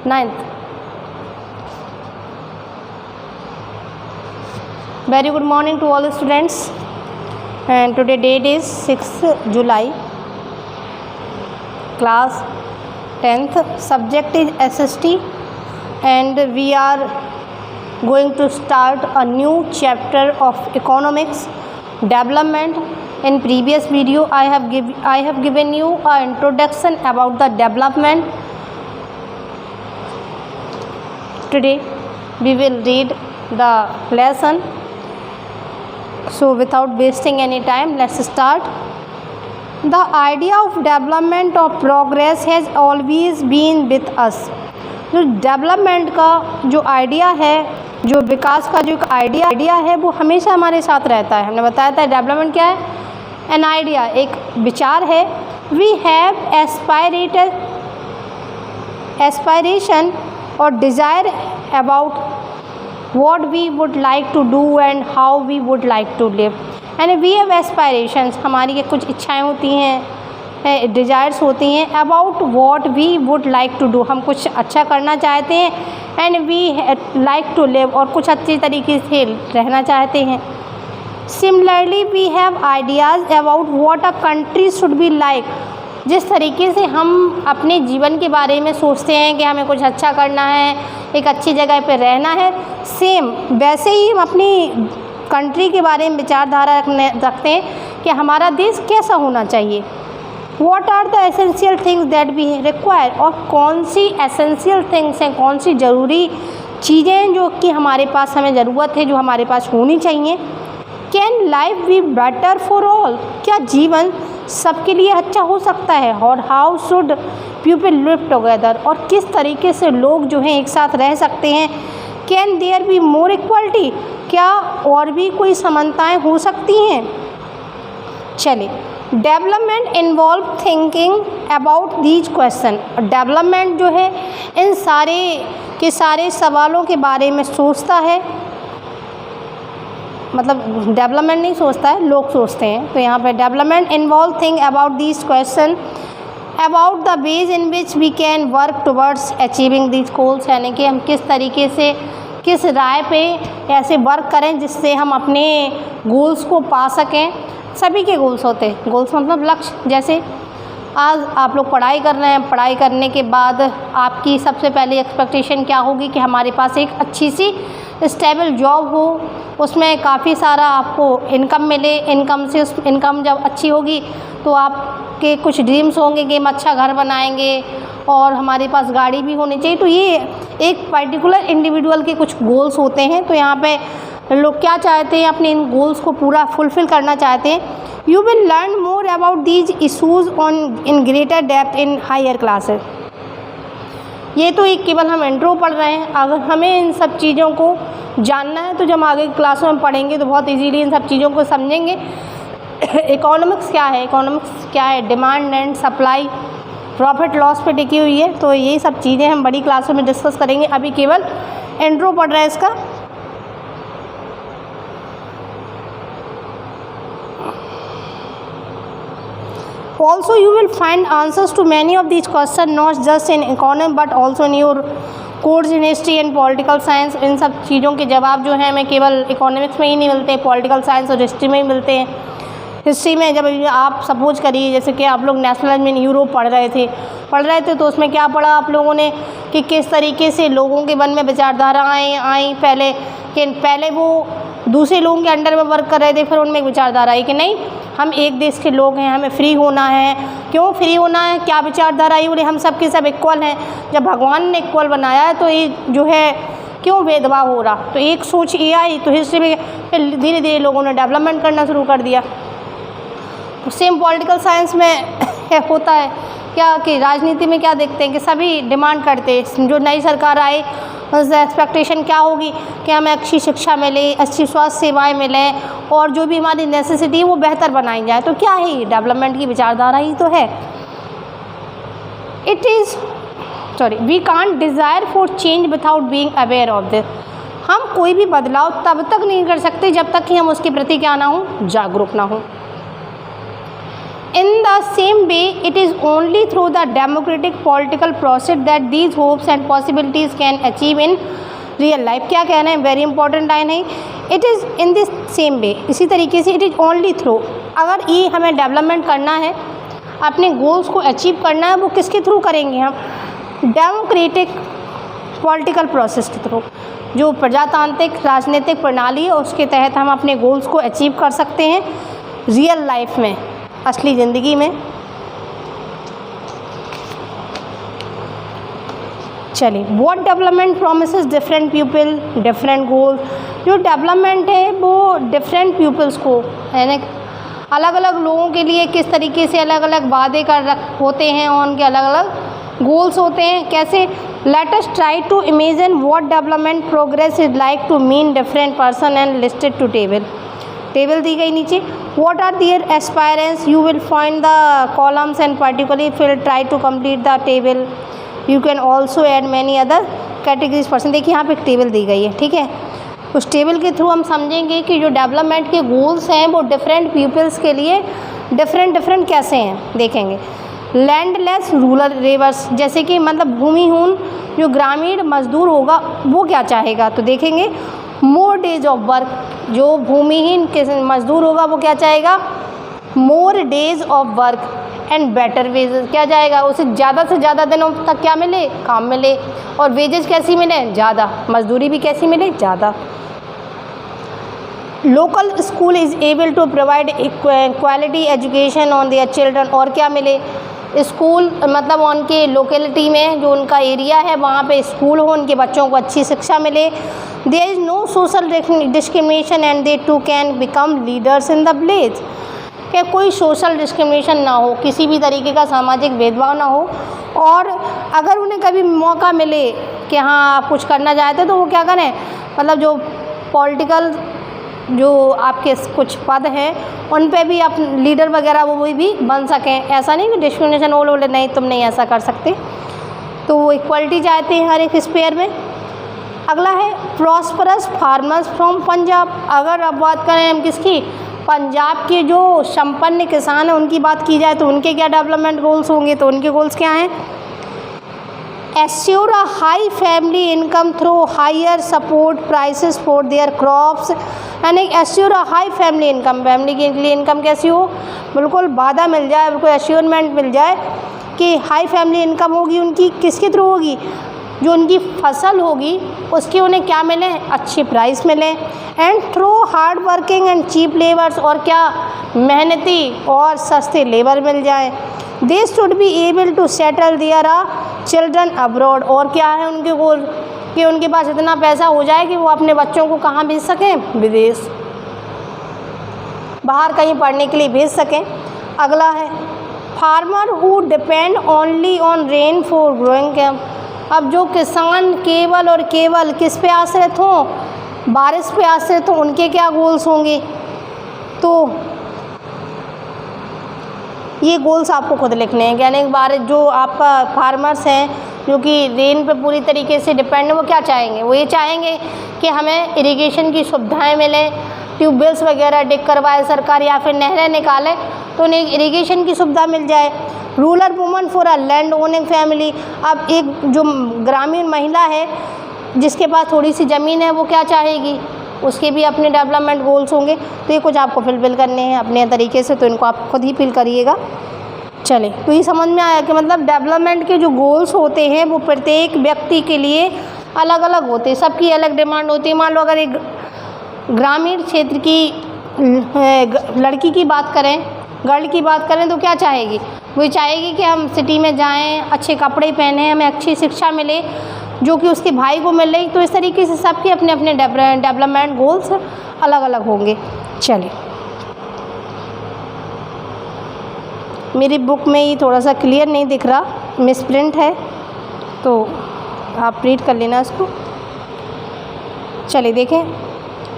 9th. Very good morning to all the students, and today date is 6th July, class 10th, subject is SST, and we are going to start a new chapter of economics development. In previous video I have given you an introduction about the development. Today we will read the lesson. So without wasting any time, let's start. The idea of development of progress has always been with us. जो development का जो idea है, जो विकास का जो एक idea है, वो हमेशा हमारे साथ रहता है. हमने बताया था डेवलपमेंट क्या है. एन आइडिया, एक विचार है. वी हैव एस्पायरेशन और desire about what we would like to do and how we would like to live, and we have aspirations. हमारी कुछ इच्छाएं होती हैं, डिज़ायर्स होती हैं. about what we would like to do, हम कुछ अच्छा करना चाहते हैं. and we like to live, और कुछ अच्छी तरीके से रहना चाहते हैं. similarly we have ideas about what a country should be like. जिस तरीके से हम अपने जीवन के बारे में सोचते हैं कि हमें कुछ अच्छा करना है, एक अच्छी जगह पर रहना है, सेम वैसे ही हम अपनी कंट्री के बारे में विचारधारा रखते हैं कि हमारा देश कैसा होना चाहिए. What are the essential things that we require, और कौन सी एसेंशियल थिंग्स हैं, कौन सी ज़रूरी चीज़ें जो कि हमारे पास हमें ज़रूरत है, जो हमारे पास होनी चाहिए. Can life be better for all, क्या जीवन सबके लिए अच्छा हो सकता है. और how should people live together, और किस तरीके से लोग जो हैं एक साथ रह सकते हैं. Can there be more equality, क्या और भी कोई समानताएं हो सकती हैं. चलिए, development involve thinking about these question. Development जो है इन सारे के सारे सवालों के बारे में सोचता है. मतलब डेवलपमेंट नहीं सोचता है, लोग सोचते हैं. तो यहाँ पे development involve think about these question about the ways in which we can work towards achieving these goals, यानी कि हम किस तरीके से, किस राय पे ऐसे वर्क करें जिससे हम अपने गोल्स को पा सकें. सभी के गोल्स होते हैं. गोल्स मतलब लक्ष्य. जैसे आज आप लोग पढ़ाई कर रहे हैं, पढ़ाई करने के बाद आपकी सबसे पहले एक्सपेक्टेशन क्या होगी कि हमारे पास एक अच्छी सी स्टेबल जॉब हो, उसमें काफ़ी सारा आपको इनकम मिले. इनकम से, उस इनकम जब अच्छी होगी तो आपके कुछ ड्रीम्स होंगे कि हम अच्छा घर बनाएंगे और हमारे पास गाड़ी भी होनी चाहिए. तो ये एक पर्टिकुलर इंडिविजुअल के कुछ गोल्स होते हैं. तो यहाँ पे लोग क्या चाहते हैं, अपने इन गोल्स को पूरा फुलफ़िल करना चाहते हैं. You will learn more about these issues on in greater depth in higher classes. ये तो एक केवल हम इंट्रो पढ़ रहे हैं. अगर हमें इन सब चीज़ों को जानना है तो जब हम आगे क्लासों में पढ़ेंगे तो बहुत इजीली इन सब चीज़ों को समझेंगे. इकोनॉमिक्स क्या है, इकोनॉमिक्स क्या है, demand and supply, profit loss पे टिकी हुई है. तो ये सब चीज़ें हम बड़ी क्लासों में डिस्कस करेंगे. अभी केवल इंट्रो पढ़ रहे हैं इसका. Also you will find answers to many of these questions not just in economy but also in your course in history and political science. इन सब चीज़ों के जवाब जो हैं हमें केवल इकोनॉमिक्स में ही नहीं मिलते, पॉलिटिकल साइंस और हिस्ट्री में ही मिलते हैं. हिस्ट्री में जब आप सपोज करिए जैसे कि आप लोग नेशनल इन यूरोप पढ़ रहे थे तो उसमें क्या पढ़ा आप लोगों ने कि किस तरीके से लोगों के मन में विचारधाराएँ आई. पहले वो दूसरे लोगों के अंडर में वर्क कर रहे थे, फिर उनमें एक विचारधारा आई कि नहीं, हम एक देश के लोग हैं, हमें फ्री होना है. क्यों फ्री होना है, क्या विचारधारा आई, बोले हम सब के सब इक्वल हैं. जब भगवान ने इक्वल बनाया है तो ये जो है क्यों भेदभाव हो रहा. तो एक सोच ये आई. तो हिस्ट्री में फिर धीरे धीरे लोगों ने डेवलपमेंट करना शुरू कर दिया. सेम पॉलिटिकल साइंस में होता है क्या कि राजनीति में क्या देखते हैं कि सभी डिमांड करते हैं. जो नई सरकार आए एक्सपेक्टेशन क्या होगी कि हमें अच्छी शिक्षा मिले, अच्छी स्वास्थ्य सेवाएं मिलें और जो भी हमारी नेसेसिटी है वो बेहतर बनाई जाए. तो क्या है ये डेवलपमेंट की विचारधारा ही तो है. It is we can't desire for change without being aware of this. हम कोई भी बदलाव तब तक नहीं कर सकते जब तक कि हम उसके प्रति क्या ना हो, जागरूक ना हो. in the same way it is only through the democratic political process that these hopes and possibilities can achieve in real life। क्या कहना है, वेरी इंपॉर्टेंट लाइन है, it is in this same way, इसी तरीके से it is only through, अगर ये हमें डेवलपमेंट करना है, अपने गोल्स को अचीव करना है, वो किसके थ्रू करेंगे हम, डेमोक्रेटिक पॉलिटिकल प्रोसेस के थ्रू, जो प्रजातांत्रिक राजनीतिक प्रणाली है उसके तहत हम अपने गोल्स को अचीव कर सकते हैं रियल लाइफ में, असली ज़िंदगी में। चलिए, what development promises different people different goals. जो डेवलपमेंट है वो डिफरेंट पीपल्स को, यानी अलग अलग लोगों के लिए किस तरीके से अलग अलग वादे होते हैं और उनके अलग अलग गोल्स होते हैं, कैसे। Let us try to imagine what development progress is like to mean different person and listed to table दी गई नीचे। What are their aspirations, you will find the columns and particularly fill try to complete the table, you can also add many other categories person. देखिए यहाँ पे एक table दी गई है, ठीक है, उस टेबल के थ्रू हम समझेंगे कि जो डेवलपमेंट के गोल्स हैं वो डिफरेंट पीपल्स के लिए डिफरेंट कैसे हैं, देखेंगे। लैंडलेस रूरल लेबर्स, जैसे कि मतलब भूमिहीन जो ग्रामीण मजदूर होगा वो क्या चाहेगा, तो देखेंगे। मोर डेज ऑफ वर्क, जो भूमिहीन मजदूर होगा वो क्या चाहेगा, more days of work and better wages, क्या जाएगा, उसे ज़्यादा से ज़्यादा दिनों तक क्या मिले, काम मिले, और वेजेस कैसी मिले, ज़्यादा, मजदूरी भी कैसी मिले, ज़्यादा। Local school is able to provide quality education on their children, और क्या मिले, स्कूल मतलब उनके लोकेलिटी में जो उनका एरिया है वहाँ पे स्कूल हो, उनके बच्चों को अच्छी शिक्षा मिले। There is no social discrimination and they too can become leaders in the village, कि कोई सोशल डिस्क्रिमिनेशन ना हो, किसी भी तरीके का सामाजिक भेदभाव ना हो, और अगर उन्हें कभी मौका मिले कि हाँ आप कुछ करना चाहते तो वो क्या करें, मतलब जो पॉलिटिकल जो आपके कुछ पद हैं उन पे भी आप लीडर वगैरह वो भी बन सकें। ऐसा नहीं कि डिस्क्रिमिनेशन हो बोले नहीं तुम नहीं ऐसा कर सकते, तो वो इक्वलिटी चाहते हैं हर एक स्पेयर में। अगला है प्रॉस्परस फार्मर्स फ्रॉम पंजाब। अगर अब बात करें हम किसकी, पंजाब के जो संपन्न किसान हैं उनकी बात की जाए तो उनके क्या डेवलपमेंट गोल्स होंगे, तो उनके गोल्स क्या हैं, assure a high family income through higher support prices for their crops, यानी assure a high family income, family के लिए इनकम कैसी हो, बिल्कुल वादा मिल जाए, बिल्कुल एश्योरमेंट मिल जाए कि हाई फैमिली इनकम होगी उनकी, किसके थ्रू होगी, जो उनकी फसल होगी उसकी उन्हें क्या मिले, अच्छी प्राइस मिले। And through hard working and cheap labours, और क्या, मेहनती और सस्ते लेबर मिल जाए। They should be able to settle their children abroad, और क्या है उनके गोल कि उनके पास इतना पैसा हो जाए कि वो अपने बच्चों को कहाँ भेज सकें, विदेश, बाहर कहीं पढ़ने के लिए भेज सकें। अगला है farmer who depend only on rain for growing camp. अब जो किसान केवल और केवल किस पे आश्रित हों, बारिश पे आश्रित हों, उनके क्या गोल्स होंगे, तो ये गोल्स आपको खुद लिखने हैं। यानी बारिश जो आपका फार्मर्स हैं जो कि रेन पे पूरी तरीके से डिपेंड है, वो क्या चाहेंगे, वो ये चाहेंगे कि हमें इरिगेशन की सुविधाएं मिलें, ट्यूबवेल्स वगैरह डिग करवाए सरकार या फिर नहरें निकाले तो उन्हें इरिगेशन की सुविधा मिल जाए। Rural woman for a land owning family. अब एक जो ग्रामीण महिला है जिसके पास थोड़ी सी ज़मीन है वो क्या चाहेगी, उसके भी अपने डेवलपमेंट गोल्स होंगे। तो ये कुछ आपको फिल करने हैं अपने तरीके से, तो इनको आप खुद ही फिल करिएगा। चले, तो ये समझ में आया कि मतलब डेवलपमेंट के जो गोल्स होते हैं वो प्रत्येक व्यक्ति के लिए अलग अलग होते हैं, सबकी अलग डिमांड होती है। मान लो अगर एक ग्रामीण क्षेत्र की लड़की की बात करें, गर्ल की बात करें, तो क्या चाहेगी, वो चाहेगी कि हम सिटी में जाएं, अच्छे कपड़े पहने, हमें अच्छी शिक्षा मिले जो कि उसके भाई को मिल रही। तो इस तरीके से सबके अपने अपने डेवलपमेंट गोल्स अलग अलग होंगे। चलिए, मेरी बुक में ये थोड़ा सा क्लियर नहीं दिख रहा, मिसप्रिंट है, तो आप रीड कर लेना इसको। चलिए देखें,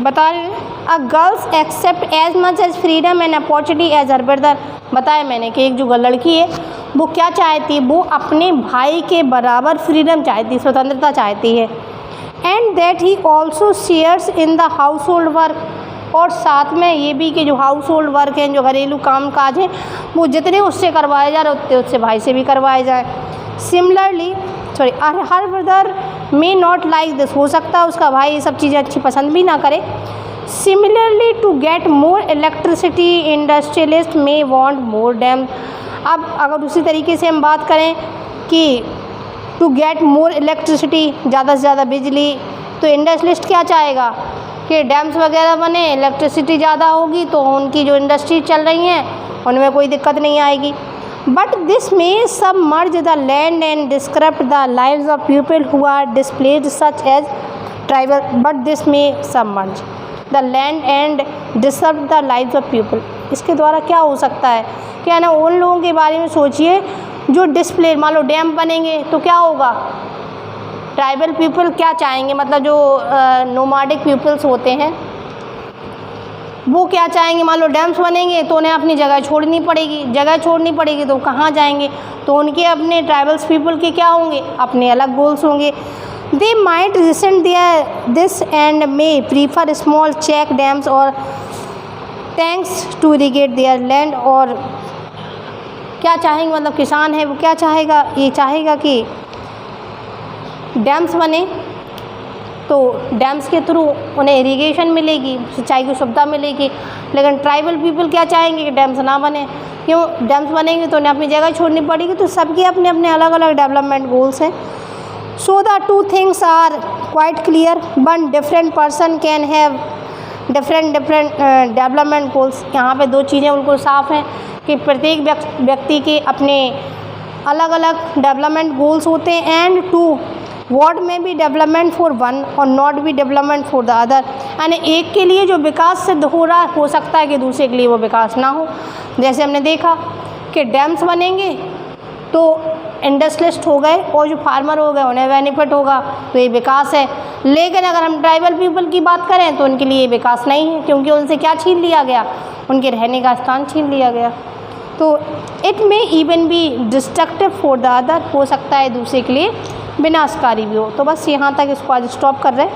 बता रहे हैं a girls accept as much as freedom and opportunity as her brother. बताया मैंने कि एक जो लड़की है वो क्या चाहती है, वो अपने भाई के बराबर फ्रीडम चाहती है, स्वतंत्रता चाहती है। And that he also shares in the house hold work, और साथ में ये भी कि जो हाउस होल्ड वर्क हैं, जो घरेलू काम काज हैं, वो जितने उससे करवाए जा रहे उतने उससे भाई से भी करवाए जाए। Similarly her brother may not like this, हो सकता है उसका भाई ये सब चीज़ें अच्छी पसंद भी ना करे। Similarly to get more electricity industrialist may want more dam. अब अगर उसी तरीके से हम बात करें कि टू गेट मोर इलेक्ट्रिसिटी, ज़्यादा से ज़्यादा बिजली, तो इंडस्ट्रियलिस्ट क्या चाहेगा कि डैम्स वगैरह बने, इलेक्ट्रिसिटी ज़्यादा होगी तो उनकी जो इंडस्ट्री चल रही हैं उनमें कोई दिक्कत नहीं आएगी। But this may submerge the land and disturb the lives of people who are displaced such as tribal. But this may submerge the land and disturb the lives of people. इसके द्वारा क्या हो सकता है, क्या ना, उन लोगों के बारे में सोचिए जो डिस्प्ले, मान लो डैम बनेंगे तो क्या होगा, ट्राइबल पीपल क्या चाहेंगे, मतलब जो नोमाडिक पीपल्स होते हैं वो क्या चाहेंगे, मान लो डैम्स बनेंगे तो उन्हें अपनी जगह छोड़नी पड़ेगी, तो कहाँ जाएंगे, तो उनके अपने ट्राइबल्स पीपल के क्या होंगे, अपने अलग गोल्स होंगे। They might resent this and may prefer small check dams और tanks to irrigate their land. और क्या चाहेंगे, मतलब किसान है वो क्या चाहेगा, ये चाहेगा कि डैम्स बने तो डैम्स के थ्रू उन्हें इरिगेशन मिलेगी, सिंचाई की सुविधा मिलेगी। लेकिन ट्राइबल पीपल क्या चाहेंगे कि डैम्स ना बने, क्यों, डैम्स बनेंगे तो उन्हें अपनी जगह छोड़नी पड़ेगी। तो सबके अपने अपने अलग अलग डेवलपमेंट गोल्स हैं। So the two things are quite clear, one different person can have different development goals. यहाँ पे दो चीज़ें बिल्कुल साफ़ हैं कि प्रत्येक व्यक्ति के अपने अलग अलग डेवलपमेंट गोल्स होते हैं। एंड टू व्हाट में बी डेवलपमेंट फॉर वन और not be development for the other, यानी एक के लिए जो विकास सिद्ध हो रहा हो सकता है कि दूसरे के लिए वो विकास ना हो। जैसे हमने देखा कि डैम्स बनेंगे तो इंडस्ट्रियलिस्ट हो गए और जो फार्मर हो गए उन्हें बेनिफिट होगा, तो ये विकास है। लेकिन अगर हम ट्राइबल पीपल की बात करें तो उनके लिए विकास नहीं है, क्योंकि उनसे क्या छीन लिया गया, उनके रहने का स्थान छीन लिया गया। तो इट में even be destructive for the other, हो सकता है दूसरे के लिए विनाशकारी भी हो। तो बस यहाँ तक इसको आज स्टॉप कर रहे हैं।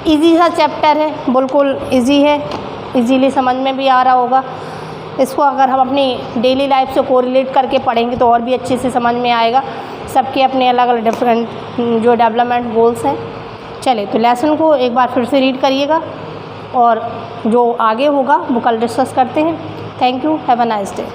इजी सा चैप्टर है, बिल्कुल इजी है, इजीली समझ में भी आ रहा होगा। इसको अगर हम अपनी डेली लाइफ से कोरिलेट करके पढ़ेंगे तो और भी अच्छे से समझ में आएगा। सबके अपने अलग अलग डिफरेंट जो डेवलपमेंट गोल्स हैं। चले तो लेसन को एक बार फिर से रीड करिएगा और जो आगे होगा वो कल डिस्कस करते हैं। Thank you, have a nice day.